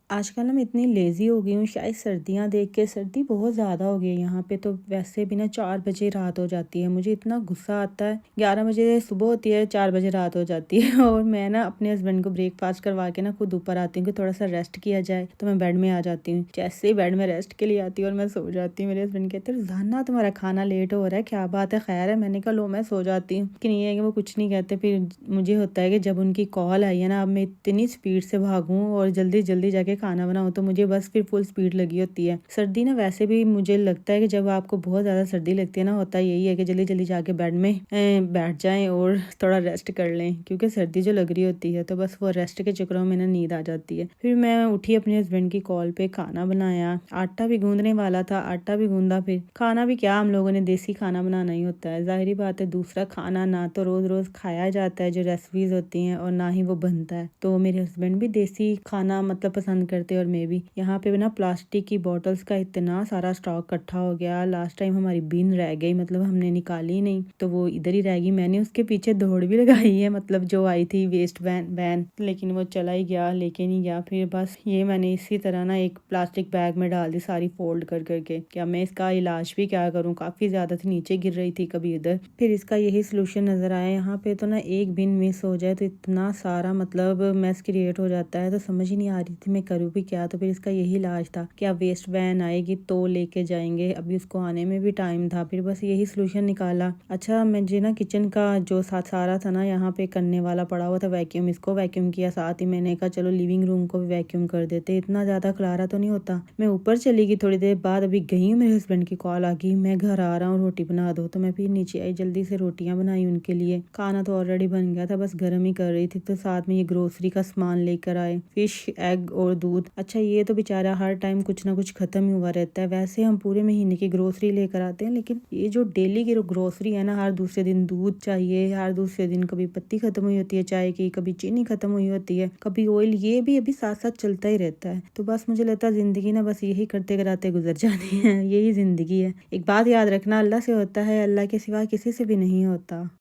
आजकल ना मैं इतनी लेज़ी हो गई हूँ, शायद सर्दियाँ देख के। सर्दी बहुत ज़्यादा हो गई है यहाँ पे, तो वैसे भी ना 4 बजे रात हो जाती है। मुझे इतना गुस्सा आता है, 11 बजे सुबह होती है, 4 बजे रात हो जाती है और मैं ना अपने हस्बैंड को ब्रेकफास्ट करवा के ना खुद ऊपर आती हूँ कि थोड़ा सा रेस्ट किया जाए। तो मैं बेड में आ जाती हूँ। जैसे ही बेड में रेस्ट के लिए आती हूँ और मैं सो जाती हूँ, मेरे हस्बैंड कहते हैं रोज़ाना तुम्हारा खाना लेट हो रहा है, क्या बात है, खैर है? मैंने कहा लो मैं सो जाती हूँ। कि नहीं है कि वो कुछ नहीं कहते। फिर मुझे होता है कि जब उनकी कॉल आई है ना, अब मैं इतनी स्पीड से भागूँ और जल्दी जल्दी जाके खाना बनाऊँ, तो मुझे बस फिर फुल स्पीड लगी होती है। सर्दी ना वैसे भी मुझे लगता है कि जब आपको बहुत ज़्यादा सर्दी लगती है ना, होता यही है कि जल्दी जल्दी जाके बेड में बैठ जाएं और थोड़ा रेस्ट कर लें, क्योंकि सर्दी जो लग रही होती है तो बस वो रेस्ट के चक्करों में ना नींद आ जाती है। फिर मैं उठी अपने हस्बैंड की कॉल पे, खाना बनाया, आटा भी गूंदने वाला था, आटा भी गूंदा। फिर खाना भी क्या, हम लोगों ने देसी खाना बनाना ही होता है, जाहिर बात है। दूसरा खाना ना तो रोज रोज खाया जाता है जो रेसिपीज होती हैं, और ना ही वो बनता है। तो मेरे हस्बैंड भी देसी खाना मतलब पसंद करते हैं और मैं भी। यहाँ पे ना प्लास्टिक की बॉटल्स का इतना सारा स्टॉक इकट्ठा हो गया। लास्ट टाइम हमारी बिन रह गई, मतलब हमने निकाली नहीं, तो वो इधर ही रह गई। मैंने उसके पीछे दौड़ भी लगाई है, मतलब जो आई थी वेस्ट वैन, लेकिन वो चला ही गया, लेके नहीं गया। फिर बस ये मैंने इसी तरह ना एक प्लास्टिक बैग में डाल दी सारी फोल्ड कर करके। क्या मैं इसका इलाज भी क्या करूँ, काफी ज्यादा थी, नीचे गिर रही थी कभी इधर। फिर इसका यही सोल्यूशन नजर आया। यहाँ पे तो ना एक बिन मिस हो जाए तो इतना सारा मतलब मैस क्रिएट हो जाता है, तो समझ ही नहीं आ रही थी मैं करूँ भी क्या। तो फिर इसका यही इलाज था कि अब वेस्ट वैन आएगी तो लेके जाएंगे, अभी उसको आने में भी टाइम था। फिर बस यही सोल्यूशन निकाला। अच्छा, मुझे ना किचन का जो सारा था ना यहाँ पे करने वाला पड़ा हुआ था वैक्यूम, इसको वैक्यूम किया। साथ ही मैंने कहा चलो लिविंग रूम को भी वैक्यूम कर देते, इतना ज्यादा खलारा तो नहीं होता। मैं ऊपर चली गई, थोड़ी देर बाद अभी गई हूँ, मेरे हस्बैंड की कॉल आ गई, मैं घर आ रहा हूँ, रोटी बना दो। तो मैं फिर नीचे आई, जल्दी से रोटियां बनाई उनके लिए। खाना तो ऑलरेडी बन गया था, बस गर्म ही कर रही थी। तो साथ में ये ग्रोसरी का सामान लेकर आए, फिश, एग और दूध। अच्छा, ये तो बेचारा हर टाइम कुछ ना कुछ खत्म ही हुआ रहता है। वैसे हम पूरे महीने की ग्रोसरी लेकर आते हैं, लेकिन ये जो डेली की ग्रोसरी है ना, हर दूसरे दिन दूध चाहिए, हर दूसरे दिन कभी पत्ती खत्म हुई होती है चाय की, कभी चीनी खत्म हुई होती है, कभी ऑयल, ये भी अभी साथ साथ चलता ही रहता है। तो बस मुझे लगता है जिंदगी ना बस यही करते कराते गुजर जानी है, यही जिंदगी है। एक बात याद रखना, अल्लाह से होता है, अल्लाह के सिवा किसी से भी नहीं होता।